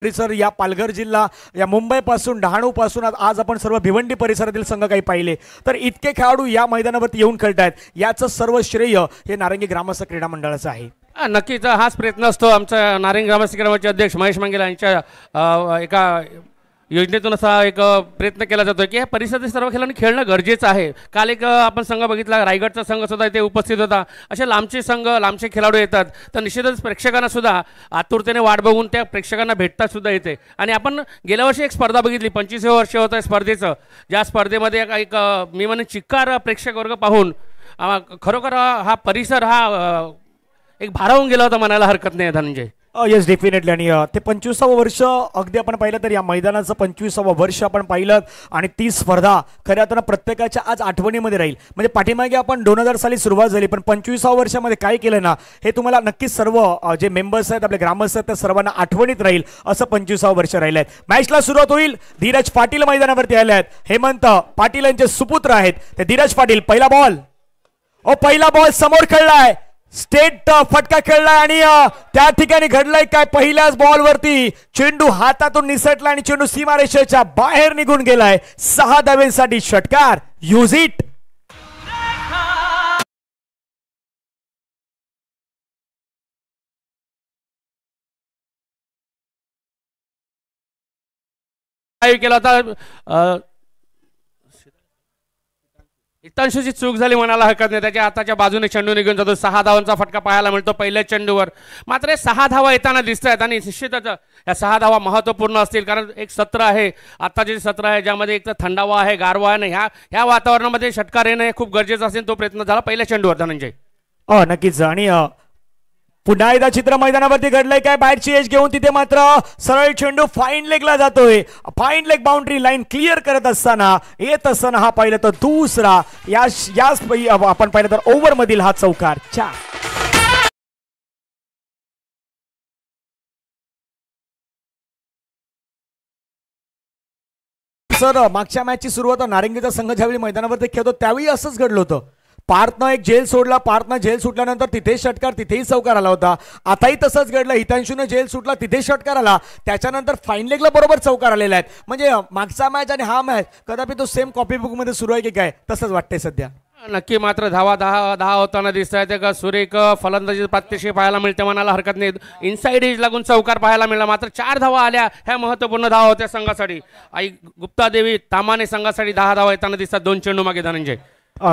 परिसर या पालघर जिल्हा या मुंबई पासून डहाणू पासून आज आपण सर्व भिवंडी परिसरातील संघ काही पाहिले तर इतके खेळाडू या मैदानावरती येऊन खेळतायत याचं सर्व श्रेय हे नारंगी ग्रामस्थ क्रीडा मंडळाचं आहे। नक्कीच हाच प्रयत्न असतो आमचा नारंगी ग्रामस्थ क्रीडा मंडळाचे अध्यक्ष महेश मंगेला यांच्या एका योजनेतून असा एक प्रयत्न केला जातो की या परिसरातील सर्व खेळाडूंनी खेळणं गरजेचं आहे। काल एक आपण संघ बघितला रायगडचा संघ सुद्धा इथे उपस्थित होता। असे लांबचे संघ लांबचे खेळाडू येतात तर निश्चितच प्रेक्षकांना सुद्धा आतुरतेने वाट बघून त्या प्रेक्षकांना भेटता सुद्धा येते। आणि आपण गेल्या वर्षी एक स्पर्धा बघितली 25वे वर्ष होतं स्पर्धेचं, ज्या स्पर्धेमध्ये एक मी म्हणेन चिक्कार प्रेक्षक वर्ग पाहून खरोखर हा परिसर हा एक भारावून गेला होता म्हणायला हरकत नाही धनंजय। Yes definitely. आणि ते 25वे वर्ष अगदी आपण पाहिलं तर या मैदानाचं 25वे वर्ष आपण पाहिलं आणि ती स्पर्धा खऱ्या अर्थानं प्रत्येकाच्या आज आठवणीमध्ये राहील। म्हणजे पाठीमागे आपण 2000 साली सुरुवात झाली पण 25व्या वर्षामध्ये काय केलं ना हे तुम्हाला नक्कीच सर्व जे मेंबर्स आहेत आपले ग्रामस्थ आहेत त्या सर्वांना आठवणीत राहील असं 25वे वर्ष राहिलं आहे। मॅचला सुरुवात होईल। धीरज पाटील मैदानावरती आले आहेत। हेमंत पाटील यांचे सुपुत्र आहेत ते धीरज पाटील। पहिला बॉल समोर खेळलाय, स्टेट फटका खेळलाय आणि त्या ठिकाणी घडलाय काय पहिल्याच बॉल वरती चेंडू हातातून निसटला आणि चेंडू सीमारेषेच्या बाहेर निघून गेलाय। 6 धावांसाठी षटकार। Use it. केला होता हितांशूची चूक झाली म्हणायला हरकत नाही। त्याच्या हाताच्या बाजूने चेंडू निघून जातो। 6 धावांचा फटका पाहायला मिळतो पहिल्या चेंडूवर। मात्र 6 धावा येताना दिसत आहेत आणि निश्चितच या 6 धावा महत्त्वपूर्ण असतील कारण एक सत्र आहे आत्ताचे सत्र आहे ज्यामध्ये एक तर थंडावा आहे गारवा आहे। ह्या वातावरणामध्ये षटकार येणं हे खूप गरजेचं असेल। तो प्रयत्न झाला पहिल्या चेंडूवर धनंजय। नक्कीच। आणि पुन्हा एकदा चित्र मैदानावरती घडलंय काय बाहेरची एज घेऊन तिथे मात्र सरळ चेंडू फाईन लेगला जातोय। Fine leg boundary line clear करत असताना येत असताना हा पाहिलं तर दुसरा आपण पाहिलं तर ओव्हर मधील हा चौकार 4। सर मागच्या मॅचची सुरुवात नारंगीचा संघ ज्यावेळी मैदानावरती खेळतो त्यावेळी असंच घडलं होतं। पार्थनं एक झेल सोडला, पार्थनं झेल सुटल्यानंतर तिथेच षटकार तिथेही चौकार आला होता। आताही तसंच घडलं, हितांशूने झेल सुटला तिथे षटकार आला, त्याच्यानंतर फाईन लेगला बरोबर चौकार आलेला आहे। म्हणजे मागचा मॅच आणि हा मॅच कदापि तो सेम कॉपी बुक मध्ये सुरू आहे की काय तसंच वाटतंय सध्या। नक्की मात्र धावा 10 होताना दिसत आहेत का सुरेख फलंदाजी प्रात्यक्षिक पाहायला मिळते म्हणायला हरकत नाही। इनसाइड एज लागून चौकार पाहायला मिळाला। मात्र 4 धावा आल्या ह्या महत्त्वपूर्ण धावा होत्या संघासाठी। आई गुप्ता देवी तामाने संघासाठी 10 धावा येताना दिसतात 2 चेंडू मागे धनंजय।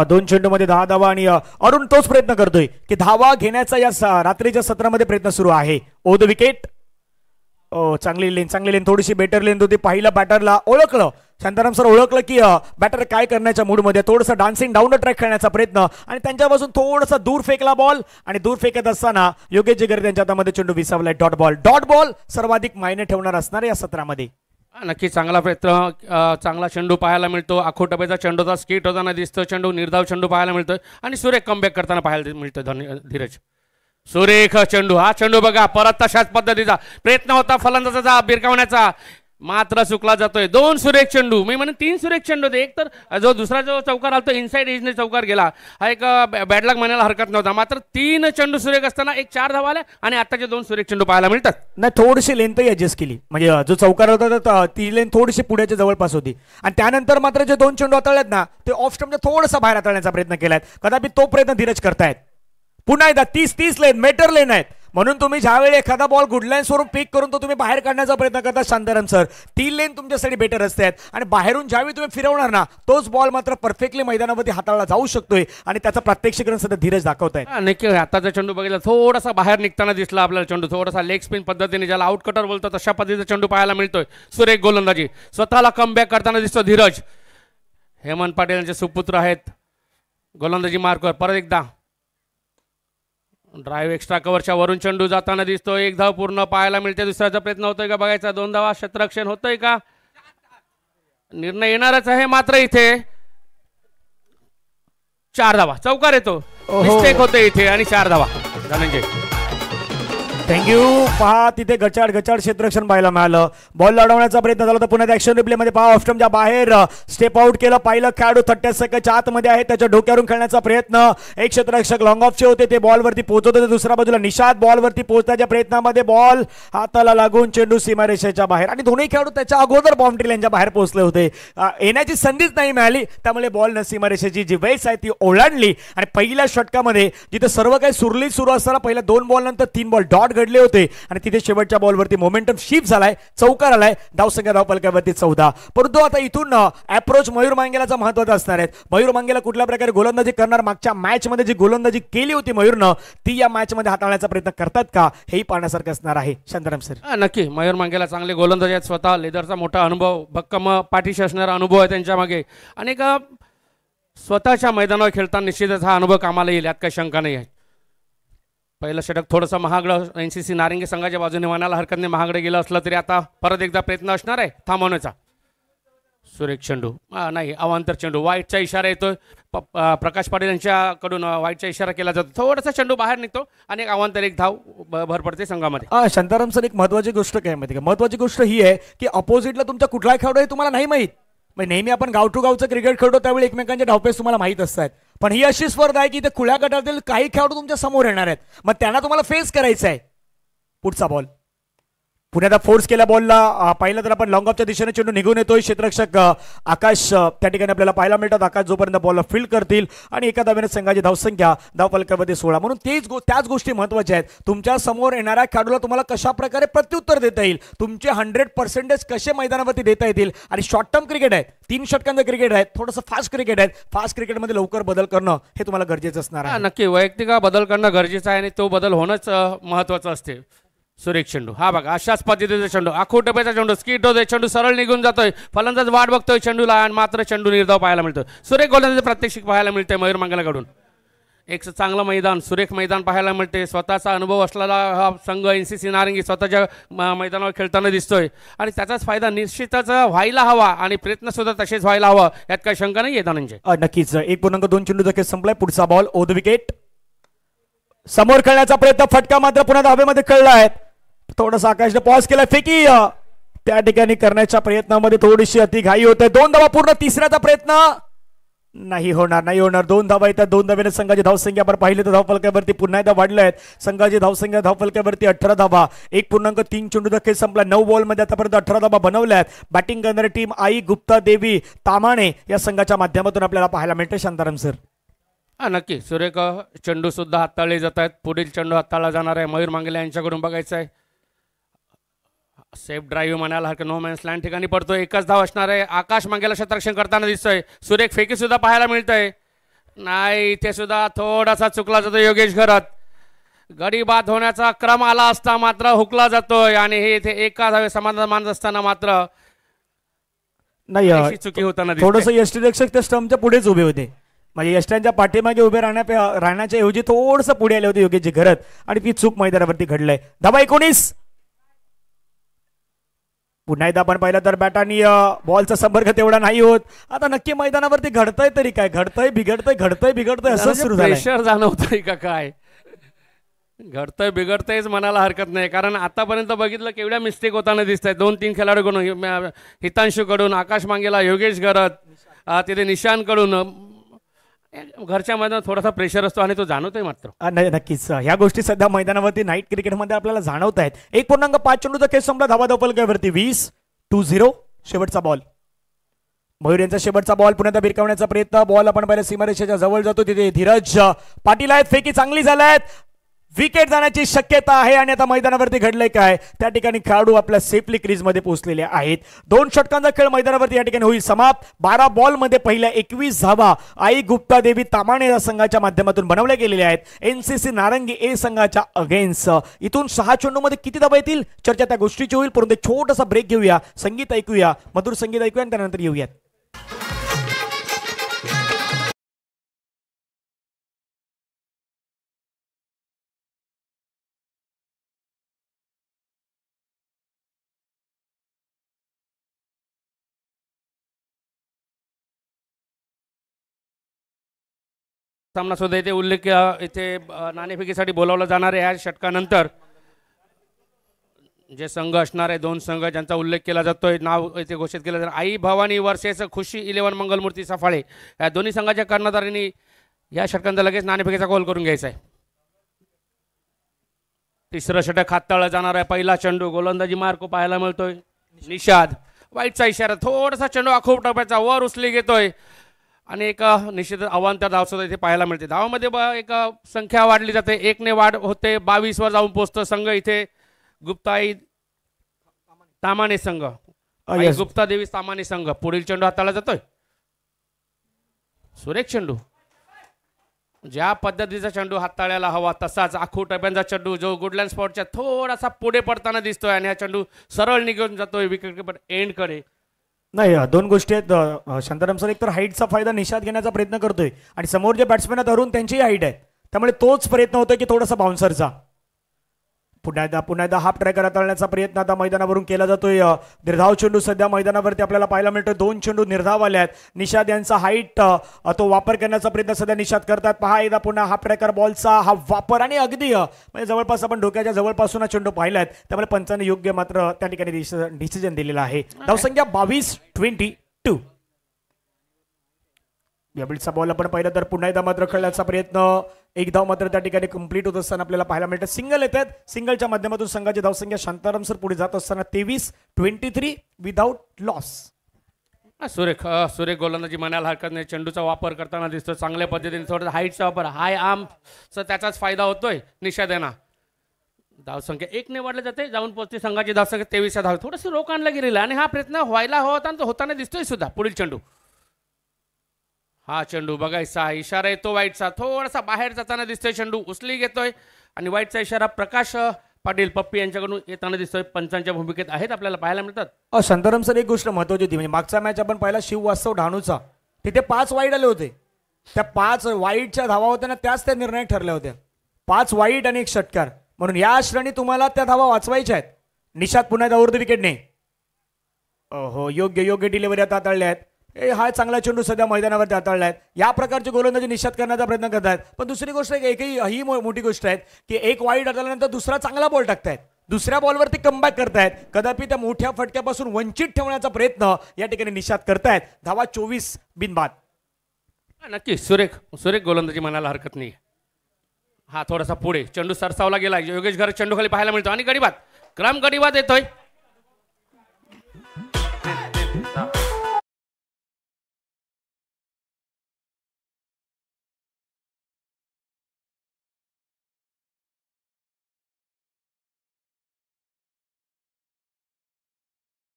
2 चेंडूमध्ये 10 धावा आणि अरुण तोच प्रयत्न करतोय की धावा घेण्याचा या रात्रीच्या सत्रामध्ये प्रयत्न सुरू आहे। ओ द विकेट। चांगली लेन थोडीशी बेटर लेन होती। पहिल्या बॅटरला ओळखलं शांताराम सर ओळखलं की बॅटर काय करण्याच्या मूडमध्ये थोडंसं डान्सिंग डाऊन द ट्रॅक खेळण्याचा प्रयत्न आणि त्यांच्यापासून थोडासा दूर फेकला बॉल आणि दूर फेकत असताना योगेश जिगर त्यांच्या हातामध्ये चेंडू विसावलाय। डॉट बॉल सर्वाधिक मायने ठेवणार असणार या सत्रामध्ये। नक्की चांगला प्रयत्न, चांगला चेंडू पाहायला मिळतो। आखोटबेचा चेंडूचा स्किट होताना दिसतो। चेंडू निर्धाव चेंडू पाहायला मिळतोय आणि सुरेख कमबॅक करताना पाहायला मिळतोय धीरज। सुरेख चेंडू, हा चेंडू बघा परत तशाच पद्धतीचा प्रयत्न होता फलंदाजाचा बिरकावण्याचा मात्र चुकला जातोय। 2 सुरेख चेंडू, मी म्हणेन 3 सुरेख चेंडू होते। एक तर जो दुसरा जो चौकार आला तो इनसाइड एजने चौकार गेला, हा एक बॅडलक म्हणायला हरकत नव्हता। मात्र 3 चेंडू सुरेख असताना एक 4 धावा आल्या आणि आताचे 2 सुरेख चेंडू पाहायला मिळतात। नाही थोडीशी लेंथही ऍडजस्ट केली, म्हणजे जो चौकार होता ती लेंथ थोडीशी पुढेच्या जवळपास होती आणि त्यानंतर मात्र जे 2 चेंडू हाताळलेत ना ते ऑफ स्टंपच्या थोडासा बाहेर हाताळण्याचा प्रयत्न केलाय। कदापि तो प्रयत्न धीरज करतायत। पुन्हा एकदा 30 लेन मेटर लेन आहेत म्हणून तुम्ही ज्यावेळी एखादा बॉल गुड लाईन वरून पिक करून तो तुम्ही बाहेर काढण्याचा प्रयत्न करता शांताराम सर, ती लेन तुमच्यासाठी बेटर असते आणि बाहेरून ज्यावेळी तुम्ही फिरवणार ना तोच बॉल मात्र परफेक्टली मैदानामध्ये हाताळला जाऊ शकतोय आणि त्याचा प्रात्यक्षिकरण सध्या धीरज दाखवत आहे। नक्की आताचा चेंडू बघितला थोडासा बाहेर निघताना दिसला आपल्याला चेंडू, थोडासा लेग स्पिन पद्धतीने ज्याला आउट कटर बोलतो तशा पद्धतीचा चेंडू पाहायला मिळतोय। सुरेख गोलंदाजी स्वतःला कमबॅक करताना दिसतो धीरज। हेमंत पाटील यांचे सुपुत्र आहेत गोलंदाजी मार्कवर। परत एकदा ड्राईव्ह एक्स्ट्रा कव्हरच्या वरून चेंडू जाताना दिसतो। 1 धाव पूर्ण पाहायला मिळते। दुसऱ्याचा प्रयत्न होतोय का बघायचा। 2 धावा क्षेत्ररक्षण होतोय का, निर्णय येणारच आहे। मात्र इथे 4 धावा चौकार येतो, मिस्टेक होते इथे आणि 4 धावा धनंजय। थँक्यू. पहा तिथे गचाड गचाड क्षेत्ररक्षण पाहायला मिळालं. बॉल लढवण्याचा प्रयत्न झाला तर पुन्हा ऍक्शन रिप्ले मध्ये पहा ऑफस्टमच्या बाहेर स्टेप आउट केलं. पाहिलं खेळाडू 30 सेकंडच्या आतमध्ये आहे. त्याच्या डोक्यावरून खेळण्याचा प्रयत्न. एक क्षेत्ररक्षक लॉंग ऑफचे होते ते बॉलवरती पोहोचत होते. दुसऱ्या बाजूला निषाद बॉलवरती पोहोचण्याच्या प्रयत्नामध्ये बॉल हाताला लागून चेंडू सीमारेषेच्या बाहेर आणि दोन्ही खेळाडू त्याच्या अगोदर बाउंड्री लाईनच्या बाहेर पोहोचले होते. येण्याची संधीच नाही मिळाली. त्यामुळे बॉल सीमारेषेची जी वेस आहे ती ओलांडली आणि पहिल्या षटकामध्ये जिथे सर्व काही सुरळीत सुरू असताना पहिल्या 2 बॉल नंतर 3 बॉल डॉट घडले होते आणि तिथे शेवटच्या बॉलवरती मोमेंटम शिफ्ट झालाय. चौकार आलाय. धावसंख्या धावफलकावरती 14. परंतु आता इथून अप्रोच मयूर मांगेलाचा महत्त्वाचा असणार आहे. मयूर मांगेला कुठल्या प्रकारे गोलंदाजी करणार. मागच्या मॅच मध्ये जी गोलंदाजी केली होती मयूरनं ती या मॅच मध्ये हाताळण्याचा प्रयत्न करतात का हेही पाहण्यासारखं असणार आहे. शांताराम सर. नक्की मयूर मांगेला चांगले गोलंदाज आहेत. स्वतः लेदरचा मोठा अनुभव भक्कम पाठीशी असणारा अनुभव आहे त्यांच्या मागे आणि स्वतःच्या मैदानावर खेळताना निश्चितच हा अनुभव कामाला येईल यात काही शंका नाही आहे. पहिलं षटक थोडंसं महागडं NCC नारिंगी संघाच्या बाजूने म्हणायला हरकत नाही. महागडे गेलं असलं तरी आता परत एकदा प्रयत्न असणार आहे थांबवण्याचा. सुरेख चेंडू नाही अवांतर चेंडू. वाईटचा इशारा येतोय. प्रकाश पाटील यांच्याकडून वाईटचा इशारा केला जातो. थोडासा चेंडू बाहेर निघतो आणि एक अवांतर एक धाव भर पडते संघामध्ये. शांताराम सर एक महत्वाची गोष्ट काय माहिती का. महत्वाची गोष्ट ही आहे की अपोजिटला तुमचा कुठला खेळाडू आहे तुम्हाला नाही माहीत. नेहमी आपण गाव टू गावचं क्रिकेट खेळतो त्यावेळी एकमेकांचे धावपेच तुम्हाला माहित असतात. पण ही अशी स्पर्धा आहे की ते खुल्या गटातील काही खेळाडू तुमच्या समोर येणार आहेत. मग त्यांना तुम्हाला फेस करायचं आहे. पुढचा बॉल पुण्याला फोर्स केला. बॉलला पाहिलं तर आपण लॉंग ऑफच्या दिशेने चेंडू निघून येतोय. क्षेत्ररक्षक आकाश त्या ठिकाणी आपल्याला पाहायला मिळतात. आकाश जोपर्यंत बॉलला फील्ड करतील आणि एका धावेने संघाची धावसंख्या धावफलकामध्ये 16. म्हणून त्याच गोष्टी महत्त्वाच्या आहेत. तुमच्या समोर येणाऱ्या खेळाडूला तुम्हाला कशा प्रकारे प्रत्युत्तर देता येईल. तुमचे 100% कसे मैदानावरती देता येतील. आणि शॉर्ट टर्म क्रिकेट आहे. 3 षटकांचं क्रिकेट आहे. थोडंसं फास्ट क्रिकेट आहे. फास्ट क्रिकेटमध्ये लवकर बदल करणं हे तुम्हाला गरजेचं असणार आहे. नक्की वैयक्तिक बदल करणं गरजेचं आहे आणि तो बदल होणंच महत्त्वाचं असते. सुरेख चेंडू हा बघा अशाच पद्धतीचा चेंडू आखो टप्प्याचा चेंडू स्किट होतोय. चेंडू सरळ निघून जातोय. फलंदाज वाट बघतोय चेंडूला आणि मात्र चेंडू निर्धाव पाहायला मिळतोय. सुरेख गोलंदाजी प्रात्यक्षिक पाहायला मिळते मयूर मांगेलाकडून. एक चांगलं मैदान सुरेख मैदान पाहायला मिळते. स्वतःचा अनुभव असलेला हा संघ NCC नारंगी स्वतःच्या मैदानावर खेळताना दिसतोय आणि त्याचाच फायदा निश्चितच व्हायला हवा आणि प्रयत्न सुद्धा तसेच व्हायला हवा यात काही शंका नाही धनंजय. नक्कीच 1.2 चेंडू खेळ संपलाय. पुढचा बॉल ओद विकेट समोर खेळण्याचा प्रयत्न. फटका मात्र पुन्हा धावेमध्ये खेळलाय. थोडासा आकाशने पॉज केला. फेकी त्या ठिकाणी करण्याच्या प्रयत्नामध्ये थोडीशी अति घाई होते. 2 धावा पूर्ण. तिसऱ्याचा प्रयत्न नाही होणार. 2 धावा येतात. 2 धावेने संघाची धावसंख्या आपण पाहिली तर धावफलकावरती पुन्हा एकदा वाढले आहेत. संघाची धावसंख्या धावफलकावरती 18 धावा. 1.3 चेंडूचा खेळ संपला. 9 बॉलमध्ये आतापर्यंत 18 धावा बनवल्या आहेत. बॅटिंग करणारी टीम आई गुप्ता देवी तामाणे या संघाच्या माध्यमातून आपल्याला पाहायला मिळते. शांताराम सर. नक्की सुरेख चेंडू सुद्धा हाताळले जात आहेत. पुढील चेंडू हाताळला जाणार आहे मयूर मांगेला यांच्याकडून बघायचं आहे. सेफ ड्राईव्ह म्हणायला हरकत नो मॅन्स लँड ठिकाणी पडतोय. एकच धाव असणार आहे. आकाश मांगेला क्षेत्ररक्षण करताना दिसतोय. सुरेख फेकी सुद्धा पाहायला मिळतंय. नाही इथे सुद्धा थोडासा चुकला जातो योगेश घरत. गडी बाद होण्याचा क्रम आला असता मात्र हुकला जातोय आणि हे इथे एका धावे समाधान मानत असताना मात्र नाही चुकी होताना थोडंसं यष्टीरक्षक त्या स्टंपच्या पुढेच उभे होते. म्हणजे यष्ट्यांच्या पाठीमागे उभे राहण्याच्या ऐवजी थोडंसं पुढे आले होते योगेशजी घरत आणि ती चूक मैदानावरती घडलंय. धावा 19. पुन्हा एकदा आपण पाहिलं तर बॅट आणि बॉलचा संपर्क तेवढा नाही होत. आता नक्की मैदानावरती घडतंय तरी काय. घडतंय बिघडतंय असं सुरू झालं. प्रेशर जाणवतंय का काय. घडतंय बिघडतंयच म्हणायला हरकत नाही कारण आतापर्यंत बघितलं केवढ्या मिस्टेक होताना दिसत आहेत. 2-3 खेळाडूकडून हितांशूकडून आकाश मांगेला योगेश घरत तिथे निशांकडून घरच्या मैदानात थोडासा प्रेशर असतो आणि तो जाणवतोय मात्र. नक्कीच ह्या गोष्टी सध्या मैदानावरती नाईट क्रिकेटमध्ये आपल्याला जाणवत आहेत. 1.5 चेंडूचा खेळ संपला. धावा धावफलकावरती 20-0. शेवटचा बॉल मयूर यांचा शेवटचा बॉल पुन्हा भिरकावण्याचा प्रयत्न. बॉल आपण पाहिलं सीमारेषेच्या जवळ जातो. तिथे धीरज पाटील आहेत. फेकी चांगली झाल्यात. विकेट जाण्याची शक्यता आहे आणि आता मैदानावरती घडलंय काय त्या ठिकाणी खेळाडू आपल्या सेफली क्रीजमध्ये पोहोचलेले आहेत. 2 षटकांचा खेळ मैदानावरती या ठिकाणी होईल समाप्त. 12 बॉलमध्ये पहिल्या 21 धावा आई गुप्ता देवी तामाणे या संघाच्या माध्यमातून बनवल्या गेलेल्या आहेत. NCC नारंगी ए संघाच्या अगेन्स्ट. इथून 6 चेंडूमध्ये किती धावा येतील चर्चा त्या गोष्टीची होईल. परंतु छोटासा ब्रेक घेऊया. संगीत ऐकूया. मधुर संगीत ऐकूया आणि त्यानंतर येऊयात. सामना सुद्धा इथे उल्लेख इथे नाणेफेकीसाठी बोलावलं जाणार आहे या षटकानंतर. जे संघ असणार आहे, 2 संघ ज्यांचा उल्लेख केला जातोय, नाव इथे घोषित केलं जातं, आई भवानी वर्सेस खुशी 11 मंगलमूर्ती सफाळे. या दोन्ही संघाच्या कर्णधारांनी या षटकांचा लगेच नाणेफेकीचा कॉल करून घ्यायचा आहे. तिसरं षटक हाताळलं जाणार आहे. पहिला चेंडू गोलंदाजी मार्क पाहायला मिळतोय. निषाद वाईटचा इशारा, थोडासा चेंडू आखूप टप्प्याचा वर उचली घेतोय आणि एक निश्चित आव्हान त्या धावसुद्धा इथे पाहायला मिळते. धावामध्ये एक संख्या वाढली जाते, 1 ने वाढ होते, 22 वर जाऊन पोहोचतो संघ इथे. गुप्ताई तामाणे संघ, गुप्ता देवी तामाणे संघ. पुढील चेंडू हाताळला जातोय. सुरेख चेंडू, ज्या पद्धतीचा चेंडू हाताळायला हवा तसाच आखूट टप्प्यांचा चेंडू जो गुडलँड स्पॉटच्या थोडासा पुढे पडताना दिसतोय आणि हा चेंडू सरळ निघून जातोय विकेट एंड कडे. नाही, 2 गोष्टी आहेत शांताराम सर. एक तर हाईटचा फायदा निषाद घेण्याचा प्रयत्न करतोय आणि समोर जे बॅट्समॅन आहेत अरुण त्यांचीही हाईट आहे, त्यामुळे तोच प्रयत्न होतोय की थोडासा बाउन्सरचा. पुन्हा एकदा हाफ ट्रॅकर हाताळण्याचा प्रयत्न आता मैदानावरून केला जातोय. निर्धाव चेंडू सध्या मैदानावरती आपल्याला पाहायला मिळतोय. 2 चेंडू निर्धाव आले आहेत. निषाद यांचा हाईट तो वापर करण्याचा प्रयत्न सध्या निषाद करतात. पहा एकदा पुन्हा हाफ ट्रॅकर बॉलचा हा वापर आणि अगदी म्हणजे जवळपास आपण डोक्याच्या जवळपासून हा चेंडू पाहिला आहे, त्यामुळे पंचाने योग्य मात्र त्या ठिकाणी डिसिजन दिलेला आहे. धावसंख्या 22-22. यावेळीचा बॉल आपण पाहिलं तर पुन्हा एकदा मात्र खेळण्याचा प्रयत्न, एक धाव मात्र त्या ठिकाणी कंप्लीट होत असताना आपल्याला पाहायला मिळतं. सिंगल येत आहेत. सिंगलच्या माध्यमातून संघाची धावसंख्या शांताराम सर पुढे जात असताना 23-23 विदाउट लॉस. सुरेख गोलंदाजी म्हणायला हरकत नाही. चेंडूचा वापर करताना दिसतो चांगल्या पद्धतीने. थोडा हाईटचा वापर, हाय आर्मचा त्याचाच फायदा होतोय निषाद यांना. धावसंख्या 1 ने वाढली जाते, जाऊन पोहोचते संघाची धावसंख्या 23 धाव. थोडंसं रोख आणलं गेलेलं आणि हा प्रयत्न व्हायला हवा होता आणि तो होताना दिसतोय सुद्धा. पुढील चेंडू, हा चेंडू बघायचा, इशारा येतो वाईटचा, थोडासा बाहेर जाताना दिसतोय. चेंडू उचली घेतोय आणि वाईटचा इशारा प्रकाश पाटील पप्पी यांच्याकडून येताना दिसतोय. पंचांच्या भूमिकेत आहेत आपल्याला पाहायला मिळतात. शांताराम सर, एक गोष्ट महत्वाची होती, म्हणजे मागचा मॅच आपण पाहिला शिववास्तव ढाणूचा, तिथे 5 वाईट आले होते. त्या 5 वाईटच्या धावा होत्या ना, त्याच त्या निर्णय ठरल्या होत्या. 5 वाईट आणि 1 षटकार, म्हणून या श्रेणी तुम्हाला त्या धावा वाचवायच्या आहेत. निषाद पुन्हा धावरती विकेटने हो योग्य डिलिव्हरी आता हाताळल्या आहेत. हा चांगला चेंडू सध्या मैदानावरती हाताळला आहे. या प्रकारचे गोलंदाजी निषाद करण्याचा प्रयत्न करतायत. पण दुसरी गोष्ट ही मोठी गोष्ट आहे की 1 वाईट हाताळल्यानंतर दुसरा चांगला बॉल टाकतायत, दुसऱ्या बॉलवरती कमबॅक करतायत. कदापि त्या मोठ्या फटक्यापासून वंचित ठेवण्याचा प्रयत्न या ठिकाणी निषाद करतायत. धावा 24 बिनबाद. नक्की सुरेख गोलंदाजी म्हणायला हरकत नाही. हा थोडासा पुढे चेंडू सरसावला गेला. योगेश घर चेंडू खाली पाहायला मिळतो आणि गडीबाद, क्रम गडीबाद येतोय.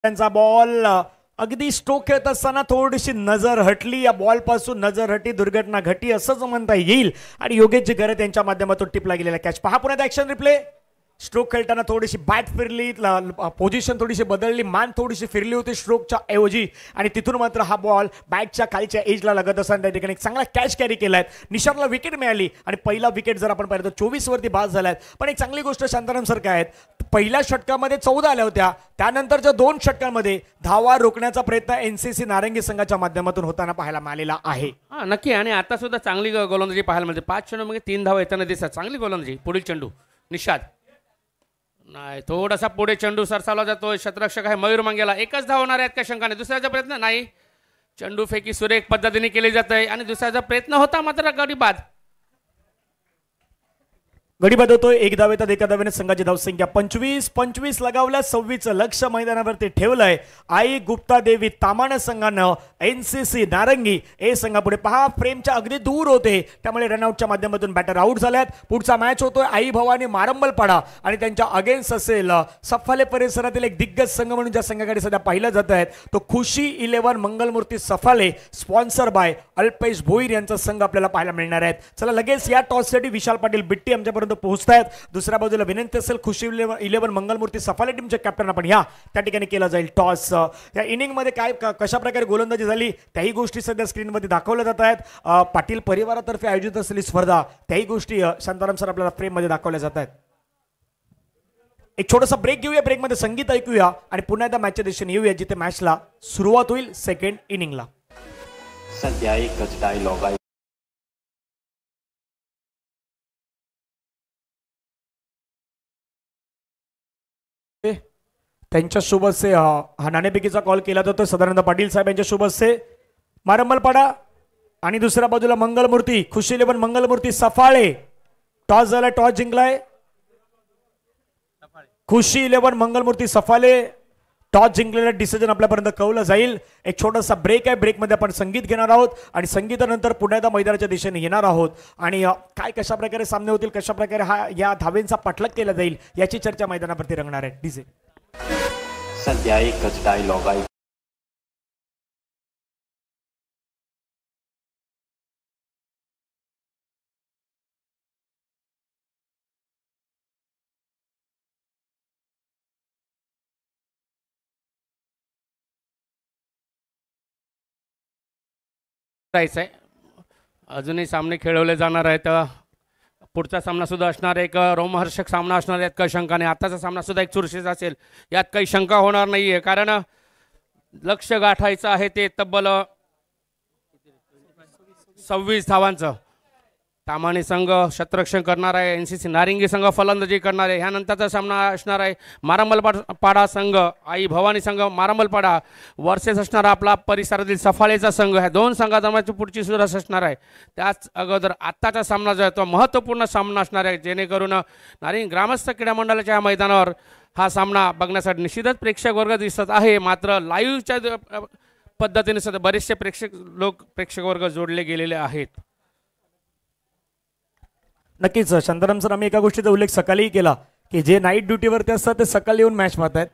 त्यांचा बॉल अगदी स्ट्रोक खेळत असताना थोडीशी नजर हटली. या बॉल पासून नजर हटी, दुर्घटना घटी असंच म्हणता येईल. आणि योगेश जिगर त्यांच्या माध्यमातून टिपला गेलेला कॅच. पहा पुन्हा ॲक्शन रिप्ले. स्ट्रोक खेळताना थोडीशी बॅट फिरली, पोझिशन थोडीशी बदलली, मान थोडीशी फिरली होती स्ट्रोकच्या ऐवजी, आणि तिथून मात्र हा बॉल बॅटच्या खालच्या एजला लागत असताना त्या ठिकाणी चांगला कॅच कॅरी केलाय. निषादला विकेट मिळाली आणि पहिला विकेट जर आपण पाहिलं तर 24 वरती बाद झालाय. पण एक चांगली गोष्ट शांताराम सर काय आहेत, पहिल्या षटकामध्ये 14 आल्या होत्या, त्यानंतरच्या 2 षटकांमध्ये धावा रोखण्याचा प्रयत्न एनसीसी नारंगी संघाच्या माध्यमातून होताना पाहायला मिळालेला आहे. नक्की, आणि आता सुद्धा चांगली गोलंदाजी पाहायला मिळते. 5 चेंडूमध्ये 3 धावा येताना दिसतात. चांगली गोलंदाजी. पुढील चेंडू निषाद, नाही थोडासा पुढे चेंडू सरसावला जातोय. क्षेत्ररक्षक आहे मयूर मंगेला. 1च धाव होणार आहेत का शंकाने. दुसऱ्याचा प्रयत्न नाही, चेंडू फेकी सुरेख पद्धतीने केली जात आहे आणि दुसऱ्याचा प्रयत्न होता मात्र गडीबाद. गडीबाद होतोय. 1 धाव येतात. एका धावेने संघाची धावसंख्या 25 लगावल्या. 26 लक्ष मैदानावरती ठेवलंय. आई गुप्ता देवी तामाण संघानं एनसीसी नारंगी ए संघापुढे. पहा फ्रेमच्या अगदी दूर होते, त्यामुळे रनआउटच्या माध्यमातून बॅटर आउट झाल्यात. पुढचा मॅच होतोय आई भवानी मारंबलपाडा आणि त्यांच्या अगेन्स्ट असेल सफाले परिसरातील एक दिग्गज संघ म्हणून ज्या संघाकडे सध्या पाहिलं जात आहेत तो खुशी 11 मंगलमूर्ती सफाले, स्पॉन्सर बाय अल्पेश भोईर यांचा संघ आपल्याला पाहायला मिळणार आहेत. चला लगेच या टॉससाठी विशाल पाटील बिट्टी आमच्यापर्यंत पोहोचतायत. दुसऱ्या बाजूला विनंती असेल खुशी 11 मंगलमूर्ती सफाले टीमच्या कॅप्टन आपण या त्या ठिकाणी केला जाईल टॉस. या इनिंग मध्ये काय कशा प्रकारे गोलंदाजी झाली त्याही गोष्टी सध्या स्क्रीनमध्ये दाखवल्या जात आहेत. पाटील परिवारातर्फे आयोजित असलेली स्पर्धा त्याही गोष्टी शांताराम सर आपल्याला फ्रेम मध्ये दाखवल्या जात आहेत. एक छोटासा ब्रेक घेऊया. ब्रेकमध्ये संगीत ऐकूया आणि पुन्हा एकदा मॅचच्या दिशेने येऊया जिथे मॅचला सुरुवात होईल सेकंड इनिंगला. सध्या एकच डायलॉग आहे. त्यांच्या शुभ हस्ते हा नाणेफेकीचा कॉल केला जातो सदानंद पाटील साहेब यांच्या शुभ हस्ते मारंबलपाडा आणि दुसऱ्या बाजूला मंगलमूर्ती खुशी 11 मंगलमूर्ती सफाळे टॉस झाला टॉस जिंकलाय खुशी 11 मंगलमूर्ती सफाळे टॉस जिंकलेला डिसिजन आपल्यापर्यंत कळवलं जाईल। एक छोटासा ब्रेक आहे ब्रेकमध्ये आपण संगीत घेणार आहोत आणि संगीतानंतर पुन्हा एकदा मैदानाच्या दिशेने येणार आहोत आणि काय कशा प्रकारे सामने होतील कशा प्रकारे हा या धावेंचा पाठलाग केला जाईल याची चर्चा मैदानावरती रंगणार आहे। डीजे सध्या एकच डायलॉग आहे जायचं आहे अजूनही सामने खेळवले जाणार आहेत। पुढचा सामना सुद्धा असणार एक रोमहर्षक सामना असणार यात काही शंका नाही। आताचा सामना सुद्धा एक चुरशीचा असेल यात काही शंका होणार नाही आहे कारण लक्ष गाठायचं आहे ते तब्बल 26 धावांचं। तामाणे संघ शतरक्षण करणार आहे NCC नारिंगी संघ फलंदाजी करणार आहे। ह्यानंतरचा सामना असणार आहे मारंबलपाडा संघ आई भवानी संघ मारंबलपाडा वर्सेस असणार आपला परिसरातील सफाळेचा संघ। ह्या दोन संघादरम्यानची पुढची सुरस असणार आहे। त्याच अगोदर आत्ताचा सामना जो आहे तो महत्त्वपूर्ण सामना असणार आहे जेणेकरून नारिंग ग्रामस्थ क्रीडा मंडळाच्या मैदानावर हा सामना बघण्यासाठी निश्चितच प्रेक्षक वर्ग दिसत आहे। मात्र लाईव्हच्या पद्धतीने सुद्धा बरेचसे प्रेक्षक वर्ग जोडले गेलेले आहेत। नक्कीच शांताराम सर आम्ही एका गोष्टीचा उल्लेख सकाळीही केला की जे नाईट ड्युटीवरती असतात ते सकाळी येऊन मॅच पाहतात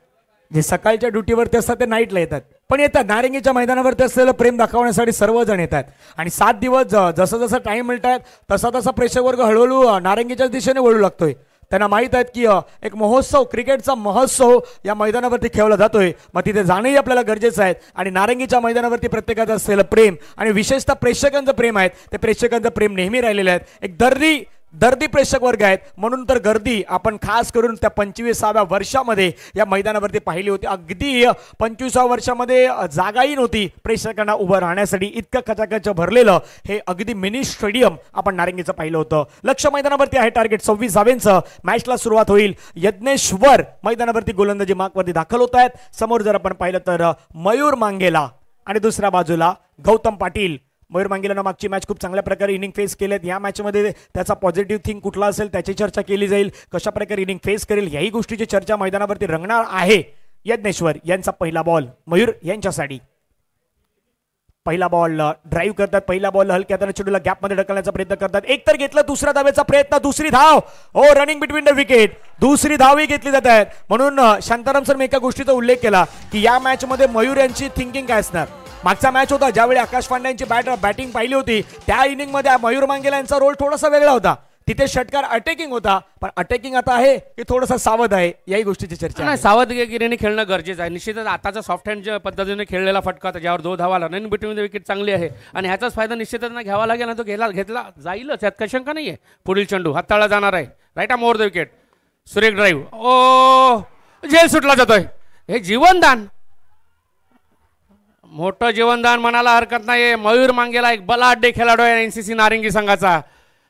जे सकाळच्या ड्युटीवरती असतात ते नाईटला येतात पण येतात नारिंगीच्या मैदानावरती असलेलं प्रेम दाखवण्यासाठी सर्वजण येतात आणि 7 दिवस जसं जसं टाइम मिळतात तसा तसा प्रेक्षक वर्ग हळूहळू नारिंगीच्या दिशेने वळू लागतोय। त्यांना माहीत आहेत की एक महोत्सव क्रिकेटचा महोत्सव या मैदानावरती खेळला जातोय मग तिथे जाणंही आपल्याला गरजेचं आहे आणि नारिंगीच्या मैदानावरती प्रत्येकाचं असलेलं प्रेम आणि विशेषतः प्रेक्षकांचं प्रेम आहे ते प्रेक्षकांचं प्रेम नेहमी राहिलेलं आहे। एक दर्दी प्रेक्षक वर्ग आहेत म्हणून तर गर्दी आपण खास करून त्या 25व्या वर्षामध्ये या मैदानावरती पाहिली होती। अगदी 25व्या वर्षामध्ये जागाही नव्हती प्रेक्षकांना उभं राहण्यासाठी इतकं खचाखच भरलेलं हे अगदी मिनी स्टेडियम आपण नारिंगीचं पाहिलं होतं। लक्ष मैदानावरती आहे टार्गेट 26 धावेंचं मॅचला सुरुवात होईल। यज्ञेश्वर मैदानावरती गोलंदाजी मार्कवरती दाखल होत आहेत। समोर जर आपण पाहिलं तर मयूर मांगेला आणि दुसऱ्या बाजूला गौतम पाटील। मयूर मांगेलानं मागची मॅच खूप चांगल्या प्रकारे इनिंग फेस केलेत या मॅचमध्ये त्याचा पॉझिटिव्ह थिंग कुठला असेल त्याची चर्चा केली जाईल कशा प्रकारे इनिंग फेस करेल याही गोष्टीची चर्चा मैदानावरती रंगणार आहे। यज्ञेश्वर यांचा पहिला बॉल मयूर यांच्यासाठी पहिला बॉल ड्राईव्ह करतात पहिला बॉल हलक्या हाताने चेंडूला गॅपमध्ये ढकलण्याचा प्रयत्न करतात एक तर घेतला दुसऱ्या धावेचा प्रयत्न दुसरी धाव ओ रनिंग बिटवीन द विकेट दुसरी धावही घेतली जात आहेत म्हणून शांताराम सर मी एका गोष्टीचा उल्लेख केला की या मॅचमध्ये मयूर यांची थिंकिंग काय असणार। मागचा मॅच होता ज्यावेळी आकाश पांड्या यांची बॅटिंग पाहिली होती त्या इनिंगमध्ये मयूर मांगेला यांचा रोल थोडासा वेगळा होता तिथे षटकार अटॅकिंग होता पण अटॅकिंग आता आहे की थोडासा सावध आहे याही गोष्टीची चर्चा नाही सावधगिरीने खेळणं गरजेचं आहे। निश्चितच आताचा सॉफ्ट हँड पद्धतीने खेळलेला फटका ज्यावर 2 धावा रनिंग बिटवीन द विकेट चांगली आहे आणि ह्याचाच फायदा निश्चितच घ्यावा लागेल ना तो घेतला जाईलच यात काही शंका नाही आहे। पुढील चेंडू हाताळला जाणार आहे right arm over the wicket सुरेख ड्राईव्ह ओ झेल सुटला जातोय हे जीवनदान मोठं जीवनदान म्हणायला हरकत नाही। मयूर मांगेला एक बलाढ्य खेळाडू आहे NCC नारिंगी संघाचा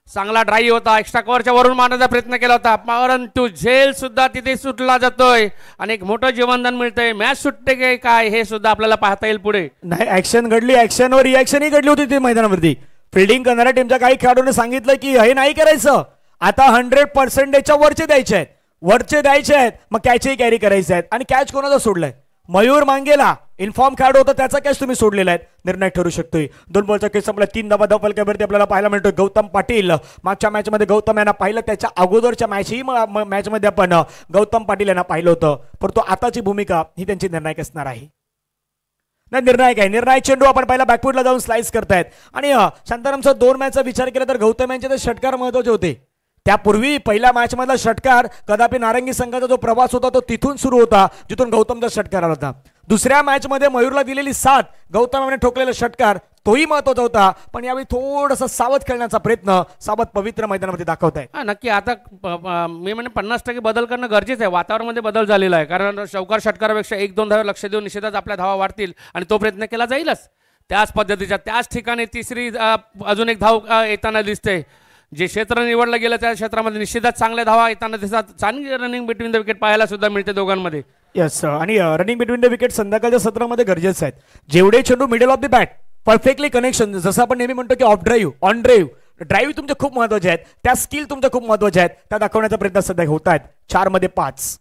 चांगला ड्राईव्ह होता एक्स्ट्रा कव्हरच्या वरून मारण्याचा प्रयत्न केला होता परंतु झेल सुद्धा तिथे सुटला जातोय आणि एक मोठं जीवनदान मिळतंय। मॅच सुटते काय हे सुद्धा आपल्याला पाहता येईल पुढे। नाही ऍक्शन घडली ऍक्शनवर रिॲक्शनही घडली होती ती मैदानावरती फिल्डिंग करणाऱ्या टीमच्या काही खेळाडूंनी सांगितलं की हे नाही करायचं आता 100% वरचे द्यायचे आहेत मग कॅचही कॅरी करायचे आहेत आणि कॅच कोणाचा सोडलाय मयूर मांगेला इन्फॉर्म खेळाडू होता त्याचा कॅच तुम्ही सोडलेला आहे निर्णय ठरू शकतोय। 2 बॉलचा केस संपला 3 धावा फलकावरती आपल्याला पाहायला मिळतोय गौतम पाटील मागच्या मॅचमध्ये गौतम यांना पाहिलं त्याच्या अगोदरच्या मॅचमध्ये आपण गौतम पाटील यांना पाहिलं होतं परंतु आताची भूमिका ही त्यांची निर्णायक असणार आहे। नाही निर्णायक आहे निर्णायक चेंडू आपण पहिला बॅकफुटला जाऊन स्लाइस करतायत आणि शांतारामचा 2 मॅचचा विचार केला तर गौतम यांचे तर षटकार महत्वाचे होते त्यापूर्वी पहिल्या मॅच मधला षटकार कदापि नारंगी संघाचा जो प्रवास होता तो तिथून सुरू होता जिथून गौतमचा षटकार आला होता। दुसऱ्या मॅच मध्ये मयूरला दिलेली साथ गौतमने ठोकलेला षटकार तोही महत्वाचा होता पण यावेळी थोडासा सावध खेळण्याचा प्रयत्न सावध पवित्र मैदानामध्ये दाखवत आहे। नक्की आता मी म्हणजे 50% बदल करणं गरजेचं आहे वातावरणामध्ये बदल झालेला आहे कारण चौकार षटकारापेक्षा 1-2 धावे लक्ष देऊन निश्चितच आपल्या धावा वाढतील आणि तो प्रयत्न केला जाईलच त्याच पद्धतीच्या त्याच ठिकाणी तिसरी अजून एक धाव येताना दिसते जे क्षेत्र निवडलं गेलं त्या क्षेत्रामध्ये निश्चितच चांगल्या धावा येताना दिसतात चांगली रनिंग बिटवीन द विकेट पाहायला सुद्धा मिळते दोघांमध्ये। यस आणि रनिंग बिटवीन द विकेट संध्याकाळच्या सत्रामध्ये गरजेचं आहेत. जेवढे चेंडू middle of the bat perfectly connection, जसं आपण नेहमी म्हणतो की of drive on drive drive तुमचे खूप महत्वाचे आहेत, त्या स्किल तुमच्या खूप महत्वाच्या आहेत, त्या दाखवण्याचा प्रयत्न सध्या होत आहेत. 4 मध्ये 5.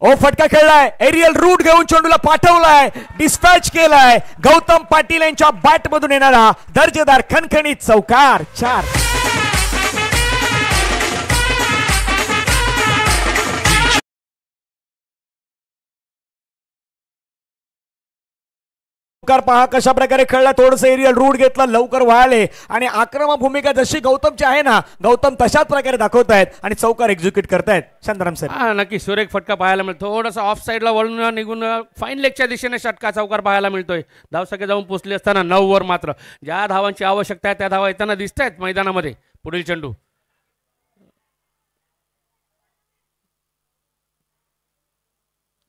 ओ फटका खेळलाय, एरियल रूट घेऊन चेंडूला पाठवलाय, डिस्पॅच केलाय. गौतम पाटील यांच्या बॅट मधून येणारा दर्जेदार खणखणीत चौकार. 4. पहा कशा प्रकारे खेळला, थोडस एरियल रूट घेतला, लवकर वळाले आणि आक्रमक भूमिका जशी गौतमची आहे ना, गौतम तशाच प्रकारे दाखवतायत आणि चौकार एक्झिक्यूट करतायत. शांताराम सर. नक्की सुरेख फटका पाहायला मिळतो. थोडासा ऑफ साईडला वळून निघून फाईन लेगच्या दिशेने षटका चौकार पाहायला मिळतोय. धावसंख्या जाऊन पोचली असताना 9 वर मात्र ज्या धावांची आवश्यकता आहे त्या धावा येताना दिसत आहेत मैदानामध्ये. पुढील चेंडू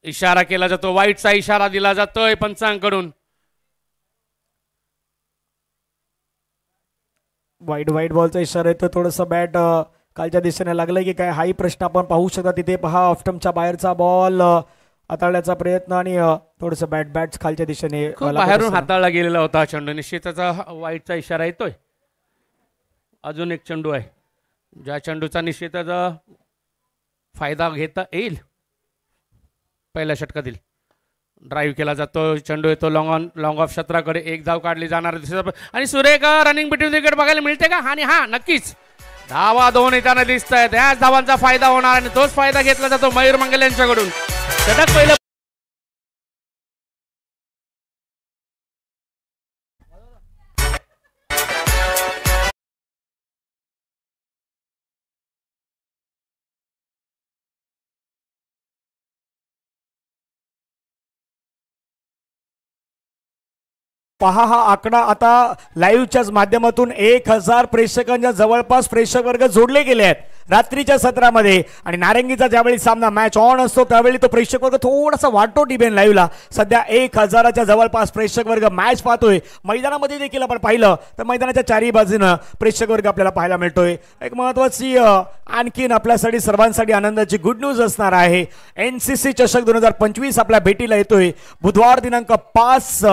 इशारा केला जातो, वाईटचा इशारा दिला जातोय पंचांकडून. वाईट बॉलचा इशारा येतो. थोडंसं बॅट कालच्या दिशेने लागलंय की काय, हाही प्रश्न आपण पाहू शकता. तिथे पहा ऑफस्टम्पच्या बाहेरचा बॉल हाताळण्याचा प्रयत्न आणि थोडंसं बॅट खालच्या दिशेने बाहेरून हाताळला गेलेला होता चेंडू. निश्चितच वाईटचा इशारा येतोय. अजून एक चेंडू आहे ज्या चेंडूचा निश्चितच फायदा घेता येईल. पहिल्या षटकातील ड्राईव्ह केला जातो, चेंडू येतो लॉंग ऑफ क्षेत्राकडे. एक धाव काढली जाणार आणि सुरेख रनिंग बिटवीन विकेट बघायला मिळते का? आणि हा नक्कीच धावा 2 येताना दिसत आहेत. याच धावांचा फायदा होणार आणि तोच फायदा घेतला जातो मयूर मंगल यांच्याकडून. षटक पहिलं पहा हा आकडा आता लाईव्हच्याच माध्यमातून 1000 प्रेक्षकांच्या जवळपास प्रेक्षक वर्ग जोडले गेले आहेत रात्रीच्या सत्रामध्ये. आणि नारंगीचा ज्यावेळी सामना मॅच ऑन असतो त्यावेळी तो प्रेक्षक वर्ग थोडासा वाटतो टीबेन लाईव्हला. सध्या 1000च्या जवळपास प्रेक्षक वर्ग मॅच पाहतोय. मैदानामध्ये देखील आपण पाहिलं तर मैदानाच्या चारही बाजूनं प्रेक्षक वर्ग आपल्याला पाहायला मिळतोय. एक महत्वाची आणखीन आपल्यासाठी सर्वांसाठी आनंदाची गुड न्यूज असणार आहे. NCC चषक 2025 आपल्या भेटीला येतोय. बुधवार दिनांक 5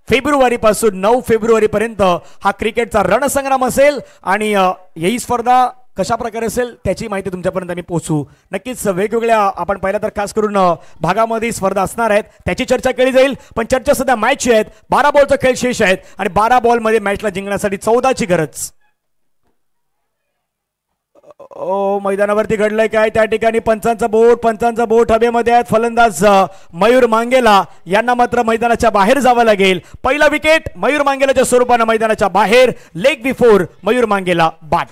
फेब्रुवारी पासून 9 फेब्रुवारी पर्यंत हा क्रिकेटचा रणसंग्राम असेल आणि ही स्पर्धा कशा प्रकारे असेल त्याची माहिती तुमच्यापर्यंत आम्ही पोहोचू. नक्कीच वेगवेगळ्या आपण पाहिलं तर खास करून भागामध्ये स्पर्धा असणार आहेत त्याची चर्चा केली जाईल. पण चर्चा सध्या मॅचची आहेत. 12 बॉलचा खेळ शेष आहेत आणि 12 बॉलमध्ये मॅचला जिंकण्यासाठी 14ची गरज. मैदानावरती घडलंय काय त्या ठिकाणी पंचांचा बोट हवेमध्ये आहेत. फलंदाज मयूर मांगेला यांना मात्र मैदानाच्या बाहेर जावं लागेल. पहिला विकेट मयूर मांगेलाच्या स्वरूपानं मैदानाच्या बाहेर. लेग बिफोर मयूर मांगेला बाद.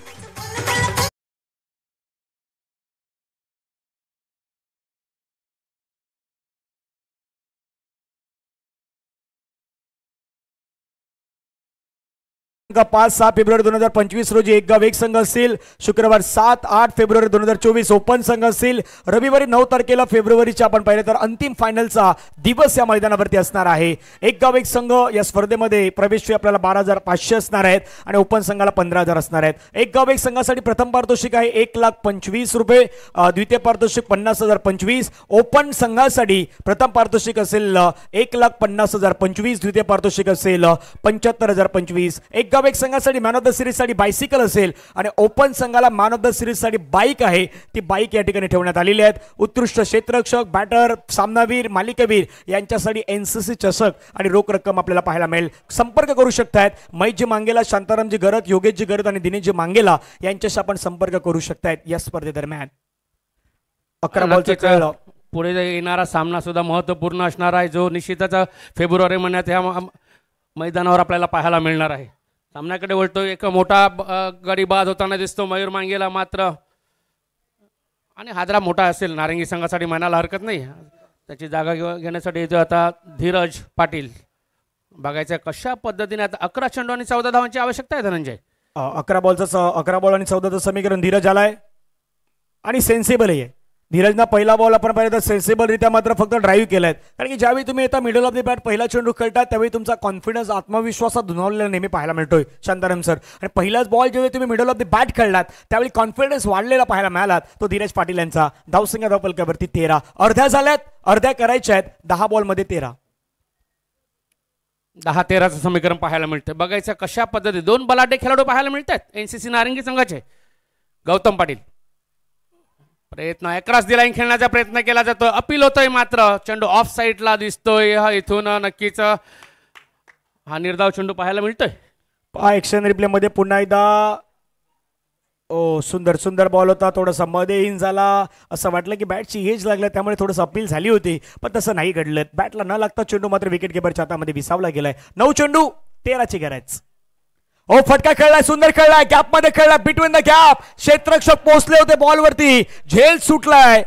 दिनांक 5-6 फेब्रुवारी 2025 रोजी एक गाव एक संघ असतील. शुक्रवार 7-8 फेब्रुवारी 2024 ओपन संघ असतील. रविवारी 9 तारखेला फेब्रुवारीच्या आपण पाहिलं तर अंतिम फायनलचा दिवस या मैदानावरती असणार आहे. एक गाव एक संघ या स्पर्धेमध्ये प्रवेश फी आपल्याला 12,500 असणार आहेत आणि ओपन संघाला 15,000 असणार आहेत. एक गाव एक संघासाठी प्रथम पारितोषिक आहे 1,25,000 रुपये. द्वितीय पारितोषिक 50,025. ओपन संघासाठी प्रथम पारितोषिक असेल 1,50,025. द्वितीय पारितोषिक असेल 75,025. एक गाव एक संघासाठी मॅन ऑफ द सिरीज साठी बायसिकल असेल आणि ओपन संघाला मॅन ऑफ द सिरीज साठी बाईक आहे. ती बाईक या ठिकाणी ठेवण्यात आलेली आहेत. उत्कृष्ट क्षेत्ररक्षक, बॅटर, सामनावीर, मालिकावीर यांच्यासाठी NCC चषक आणि रोख रक्कम आपल्याला पाहायला मिळेल. संपर्क करू शकतायत. महेशजी मांगेला, शांतारामजी गरत, योगेशजी गरत आणि दिनेशजी मांगेला यांच्याशी आपण संपर्क करू शकतायत या स्पर्धेदरम्यान. 11 बॉलचं खेळ. पुढे येणारा सामना सुद्धा महत्त्वपूर्ण असणार आहे जो निश्चितच फेब्रुवारी महिन्यात या मैदानावर आपल्याला पाहायला मिळणार आहे. सामन्याकडे वळतो. एक मोठा गडी बाद होताना दिसतो मयूर मांगेला मात्र आणि हादरा मोठा असेल नारंगी संघासाठी म्हणायला हरकत नाही. त्याची जागा घेण्यासाठी येतो आता धीरज पाटील. बघायचं कशा पद्धतीने आता 11 चेंडू आणि 14 धावांची आवश्यकता आहे धनंजय. 11 बॉल आणि 14चं समीकरण धीरज आलाय आणि सेन्सिबल आहे. धीरजना पहिला बॉल आपण पाहिलं तर सेन्सिबलरित्या मात्र फक्त ड्राईव्ह केलाय. कारण की ज्यावेळी तुम्ही येता मिडल ऑफ द बॅट पहिला चेंडू खेळतात त्यावेळी तुमचा कॉन्फिडन्स आत्मविश्वासात दुणावलेला नेहमी पाहायला मिळतोय शांताराम सर. आणि पहिलाच बॉल जेव्हा तुम्ही मिडल ऑफ द बॅट खेळलात त्यावेळी कॉन्फिडन्स वाढलेला पाहायला मिळाला तो धीरज पाटील यांचा. धावसंख्या धावपलकावरती 13. अर्ध्या झाल्यात अर्ध्या करायच्या आहेत. 10 बॉलमध्ये 13. 10-13चं समीकरण पाहायला मिळतं. बघायचं कशा पद्धती दोन बलाढ्य खेळाडू पाहायला मिळतात एनसीसी नारंगी संघाचे. गौतम पाटील प्रयत्न अक्रॉस दी लाईन खेळण्याचा प्रयत्न केला जातो. अपील होतोय मात्र चेंडू ऑफ साईडला दिसतोय. हा इथून नक्कीच हा निर्धाव चेंडू पाहायला मिळतोय. ॲक्शन रिप्ले मध्ये पुन्हा एकदा सुंदर सुंदर बॉल होता. थोडासा मध्ये इन झाला. असं वाटलं की बॅटची हेज लागलं त्यामुळे थोडंसं अपील झाली होती पण तसं नाही घडलं. बॅटला न लागता चेंडू मात्र विकेट किपरच्या हातामध्ये विसावला गेलाय. 9 चेंडू 13ची गरज. फटका खेळलाय. सुंदर खेळलाय. गॅप मध्ये खेळलाय. बिटवीन द गॅप क्षेत्ररक्षक पोहोचले होते बॉलवरती. झेल सुटलाय.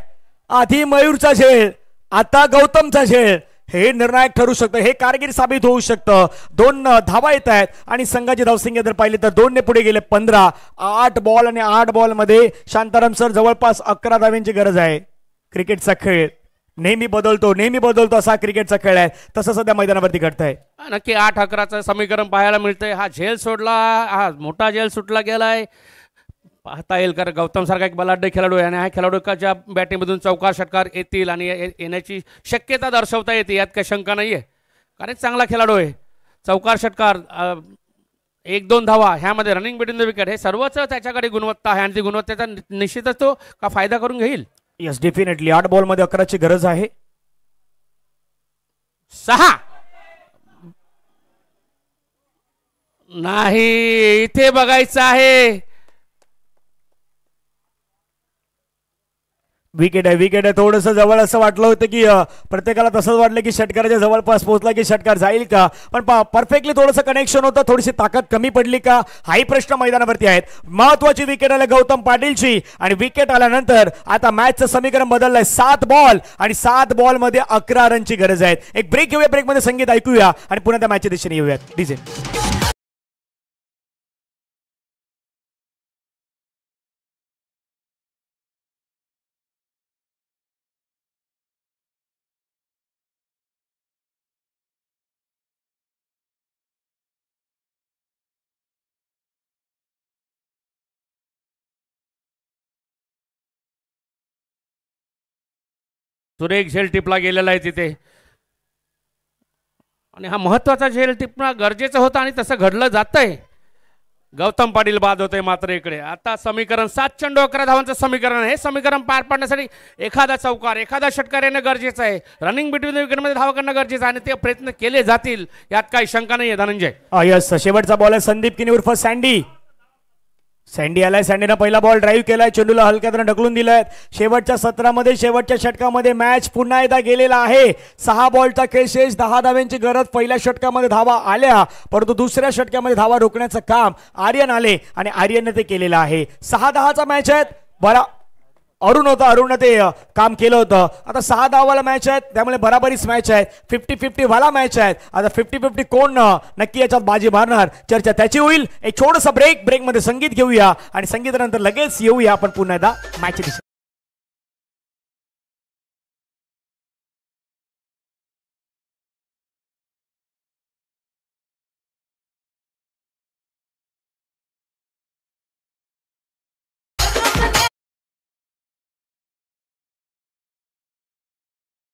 आधी मयूरचा झेल आता गौतमचा झेल. हे निर्णायक ठरू शकतं. हे कारगिर साबित होऊ शकतं. 2 धावा येत आहेत आणि संघाची धावसंख्या जर पाहिली तर 2 ने पुढे गेले 15. 8 बॉल आणि 8 बॉल मध्ये शांताराम सर जवळपास 11 धाव्यांची गरज आहे. क्रिकेटचा खेळ नेहमी बदलतो असा क्रिकेटचा खेळ आहे. तसं सध्या मैदानावरती घडतंय. नक्की 8-11चं समीकरण पाहायला मिळतंय. हा झेल सोडला. हा मोठा झेल सुटला गेलाय. पाहता येईल कारण गौतम सारखा एक बलाढ्य खेळाडू आहे आणि हा खेळाडू का ज्या बॅटिंगमधून चौकार षटकार येतील आणि येण्याची शक्यता दर्शवता येते यात काही शंका नाही आहे कारण चांगला खेळाडू आहे. चौकार षटकार 1-2 धावा ह्यामध्ये रनिंग बिटवीन द विकेट हे सर्वच त्याच्याकडे गुणवत्ता आहे आणि ती गुणवत्तेचा निश्चितच तो का फायदा करून घेईल. येस डेफिनेटली 8 बॉल मध्ये 11ची गरज आहे. 6 नाही इथे बघायचं आहे. विकेट आहे. थोडंसं जवळ असं वाटलं होतं की प्रत्येकाला तसंच वाटलं की षटकाराच्या जवळपास पोहोचला की षटकार जाईल का पण परफेक्टली थोडंसं कनेक्शन होतं. थोडीशी ताकद कमी पडली का हाही प्रश्न मैदानावरती आहेत. महत्वाची विकेट आली गौतम पाटीलची आणि विकेट आल्यानंतर आता मॅचचं समीकरण बदललंय. 7 बॉल आणि 7 बॉल मध्ये 11 रनची गरज आहे. एक ब्रेक घेऊया. ब्रेकमध्ये संगीत ऐकूया आणि पुन्हा त्या मॅचच्या दिशेने येऊयात. डीजे सुरेख झेल टिपला गेलेला आहे तिथे आणि हा महत्वाचा झेल टिपणं गरजेचं होतं आणि तसं घडलं जातंय. गौतम पाटील बाद होते मात्र इकडे आता समीकरण 7 चेंडू 11 धावांचं समीकरण. हे समीकरण पार पाडण्यासाठी एखादा चौकार एखादा षटकार येणं गरजेचं आहे. रनिंग बिटवीन द विकेटमध्ये धावा करणं गरजेचं आहे आणि ते प्रयत्न केले जातील यात काही शंका नाही आहे. धनंजय यस शेवटचा बॉल आहे संदीप किनी उर्फ सँडी आलाय. सँडीनं पहिला बॉल ड्राईव्ह केलाय. चेंडूला हलक्यातनं ढकलून दिलाय. शेवटच्या सत्रामध्ये शेवटच्या षटकामध्ये मॅच पुन्हा एकदा गेलेला आहे. 6 बॉलचा खेळ शेष. 10 धाव्यांची गरज. पहिल्या षटकामध्ये धावा आल्या परंतु दुसऱ्या षटकामध्ये धावा रोखण्याचं काम आर्यन आले आणि आर्यनने ते केलेलं आहे. 6-10चा मॅच आहे. बरा अरुणनं ते काम केलं होतं. आता 6 धावाला मॅच आहेत त्यामुळे बराबरीच मॅच आहे. 50-50 वाला मॅच आहे. आता 50-50 कोण नक्की याच्यात बाजी मारणार चर्चा त्याची होईल. एक छोटसा ब्रेकमध्ये संगीत घेऊया आणि संगीतानंतर लगेच येऊया आपण पुन्हा एकदा मॅच दिसेल.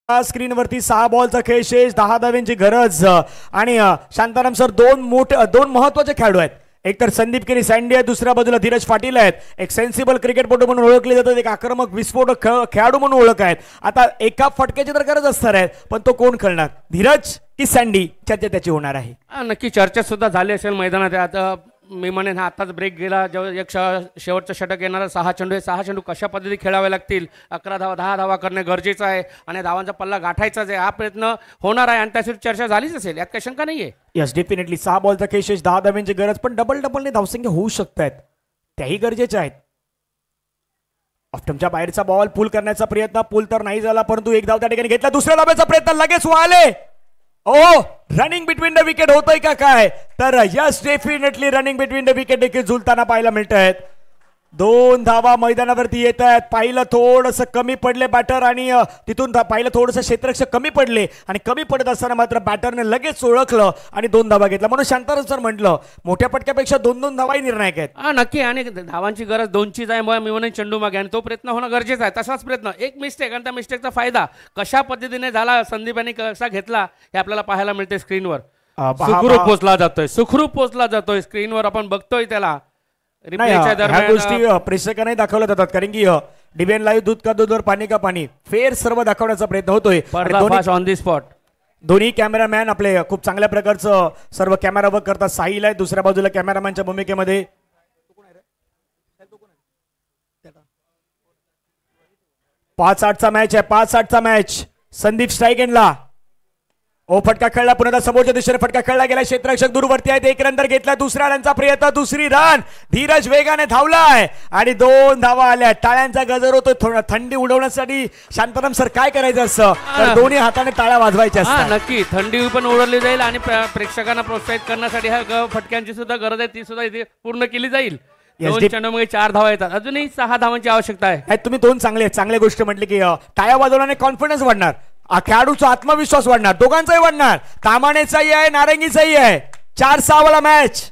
स्क्रीनवरती 6 बॉलचा खेळ शेष. 10 धाव्यांची गरज आणि शांताराम सर दोन महत्वाचे खेळाडू आहेत. एक तर संदीप किनी सँडी आहे. दुसऱ्या बाजूला धीरज पाटील आहेत. एक सेन्सिबल क्रिकेटपटू म्हणून ओळखले जातात. एक आक्रमक विस्फोटक खेळाडू म्हणून ओळख आहेत. आता एका फटक्याची तर गरज असणार आहे पण तो कोण खेळणार धीरज की सँडी चर्चा त्याची होणार आहे. नक्की चर्चा सुद्धा झाली असेल मैदानात. आता मी म्हणेन हा आताच ब्रेक गेला जेव्हा एक शेवटचं षटक येणारा 6 चेंडू हे 6 चेंडू कशा पद्धती खेळावे लागतील. 11 धावा 10 धावा करणे गरजेचं आहे आणि धावांचा पल्ला गाठायचाच आहे. हा प्रयत्न होणार आहे आणि त्यासाठी चर्चा झालीच असेल यात काही शंका नाहीये. यस डेफिनेटली 6 बॉलचा खेळ शेष. 10 धाव्यांची गरज पण डबलने धावसंख्या होऊ शकतात त्याही गरजेच्या आहेत. ऑफ्टमच्या बाहेरचा बॉल पूल करण्याचा प्रयत्न. पूल तर नाही झाला परंतु एक धाव त्या ठिकाणी घेतला. दुसऱ्या धाब्याचा प्रयत्न लगेच वाले. रनिंग बिटवीन द विकेट होतोय का काय तर yes definitely running between the wicket देखील झुलताना पाहायला मिळत आहेत. 2 धावा मैदानावरती येत आहेत. पाहिलं थोडंसं कमी पडले बॅटर आणि तिथून पाहिलं थोडंसं क्षेत्ररक्षक कमी पडले आणि कमी पडत असताना मात्र बॅटरने लगेच ओळखलं आणि 2 धावा घेतला. म्हणून शांताराम सर म्हटलं मोठ्या पटक्यापेक्षा 2-2 धावाही निर्णायक आहेत. हा नक्की. आणि धावांची गरज 2चीच आहे. मी म्हणेन चेंडू मागे आणि तो प्रयत्न होणं गरजेचं आहे. तसाच प्रयत्न एक मिस्टेक आणि त्या मिस्टेकचा फायदा कशा पद्धतीने झाला संदीप यांनी कसा घेतला हे आपल्याला पाहायला मिळते स्क्रीनवर. सुखरूप पोचला जातोय स्क्रीनवर आपण बघतोय त्याला. ह्या गोष्टी प्रेक्षकांनाही दाखवल्या जातात कारण की डीबीएन लाईव्ह दूध का दूध और पाणी का पाणी फेर सर्व दाखवण्याचा प्रयत्न होतोय. ऑन दी स्पॉट दोन्ही कॅमेरामॅन आपले खूप चांगल्या प्रकारचं सर्व कॅमेरा वर्क करतात. साहिल आहे दुसऱ्या बाजूला कॅमेरामॅनच्या भूमिकेमध्ये. 5-8चा मॅच आहे. 5-8चा मॅच. संदीप स्ट्राईक एंडला. फटका खेळला पुन्हा समोरच्या दिशेने फटका खेळला गेला. क्षेत्ररक्षक दूरवरती आहेत. 1 रन तर घेतला. दुसऱ्या रनचा प्रयत्न. दुसरी रन. धीरज वेगाने धावलाय आणि 2 धावा आल्या. टाळ्यांचा गजर होतो. थंडी उडवण्यासाठी शांताराम सर काय करायचं असतं तर दोन्ही हाताने टाळ्या वाजवायच्या असतात. नक्की. थंडी पण उडवली जाईल आणि प्रेक्षकांना प्रोत्साहित करण्यासाठी ह्या फटक्यांची सुद्धा गरज आहे ती सुद्धा इथे पूर्ण केली जाईल. 2 चेंडूमध्ये 4 धावा येतात. अजूनही 6 धावांची आवश्यकता आहे. तुम्ही 2 चांगल्या गोष्टी म्हटली की टाळ्या वाजवल्याने कॉन्फिडन्स वाढणार. खेळाडूचा आत्मविश्वास वाढणार. दोघांचाही वाढणार. तामाणेचाही आहे नारंगीचाही आहे. 4-6 वाला मॅच.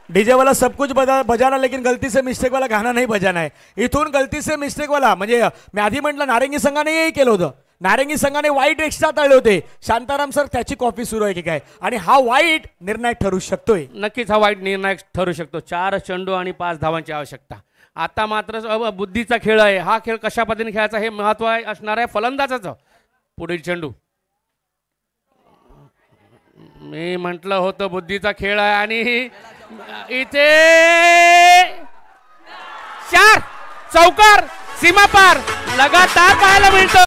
डीजे वाला सब कुछ बजाना लेकिन गलती से मिस्टेक वाला गाना नहीं बजाना है. इथून गलती से मिस्टेक वाला म्हणजे मी आधी म्हटलं नारंगी संघाने केलं होतं. नारंगी संघाने वाईट एक्स्ट्रा टाळले होते. शांताराम सर त्याची कॉफी सुरू आहे की काय आणि हा वाईट निर्णायक ठरू शकतोय. नक्कीच हा वाईट निर्णायक ठरू शकतो. 4 चेंडू आणि 5 धावांची आवश्यकता. आता मात्र बुद्धीचा खेळ आहे. हा खेळ कशा पद्धतीने खेळायचा हे महत्व असणार आहे फलंदाजाचं. पुढील चेंडू. मी म्हटलं होतं बुद्धीचा खेळ आहे आणि इथे 4 चौकार सीमापार लगातार पाहायला मिळतं.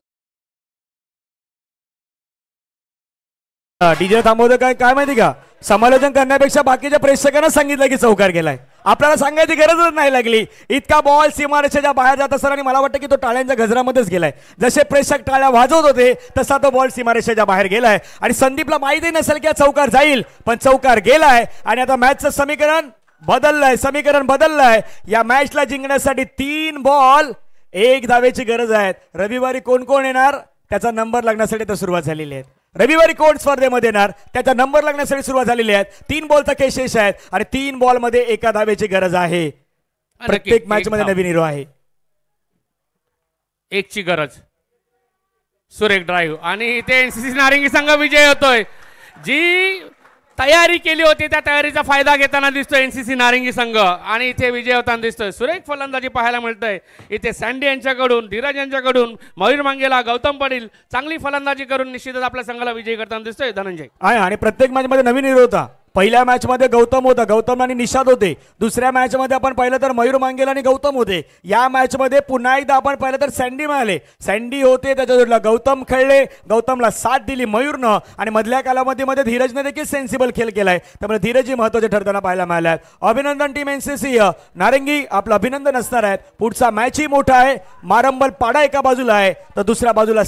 डीजे थांबवतो काय माहिती का समालोचन करण्यापेक्षा बाकीच्या प्रेक्षकांना सांगितलं की चौकार गेलाय. आपल्याला सांगायची गरजच नाही लागली. इतका बॉल सीमारेषेच्या बाहेर जात असताना आणि मला वाटतं की तो टाळ्यांच्या गजरामध्येच गेलाय. जसे प्रेक्षक टाळ्या वाजवत होते तसा तो बॉल सीमारेषेच्या बाहेर गेलाय आणि संदीपला माहिती नसेल की चौकार जाईल पण चौकार गेलाय आणि आता मॅचचं समीकरण बदललंय. या मॅचला जिंकण्यासाठी 3 बॉल 1 धावेची गरज आहे. रविवारी कोण कोण येणार त्याचा नंबर लागण्यासाठी तर सुरुवात झालेली आहे. रविवारी कोण स्पर्धेमध्ये येणार त्याचा नंबर लागण्यासाठी सुरुवात झालेली आहे. 3 बॉलचा खेळ शेष आहे आणि 3 बॉलमध्ये 1 धावेची गरज आहे. प्रत्येक मॅच मध्ये नवीन हिरो आहे. 1ची गरज. सुरेख ड्राईव्ह आणि इथे एनसीसी नारंगी संघ विजय होतोय. जी तयारी केली होती त्या तयारीचा फायदा घेताना दिसतोय एनसीसी नारंगी संघ आणि इथे विजय होताना दिसतोय. सुरेख फलंदाजी पाहायला मिळतंय इथे. सँडी यांच्याकडून धीरज यांच्याकडून मयूर मांगेला गौतम पाटील चांगली फलंदाजी करून निश्चितच आपल्या संघाला विजय करताना दिसतोय धनंजय. आणि प्रत्येक मॅच मध्ये नवीन हिरो होता. पहिल्या मॅच मध्ये गौतम होता. गौतम आणि निषाद होते. दुसऱ्या मॅच मध्ये आपण पाहिलं तर मयूर मांगेला आणि गौतम होते. या मॅच मध्ये पुन्हा एकदा आपण पाहिलं तर सँडी मिळाले. सँडी होते त्याच्या जोडला गौतम खेळले. गौतमला साथ दिली मयूरनं आणि मधल्या कालावधीमध्ये धीरजने देखील सेन्सिबल खेळ केलाय. त्यामुळे धीरजही महत्वाचे ठरताना पाहायला मिळाले. अभिनंदन टीम एनसीसी नारंगी आपलं अभिनंदन असणार आहे. पुढचा मॅचही मोठा आहे. मारंबल पाडा एका बाजूला आहे तर दुसऱ्या बाजूला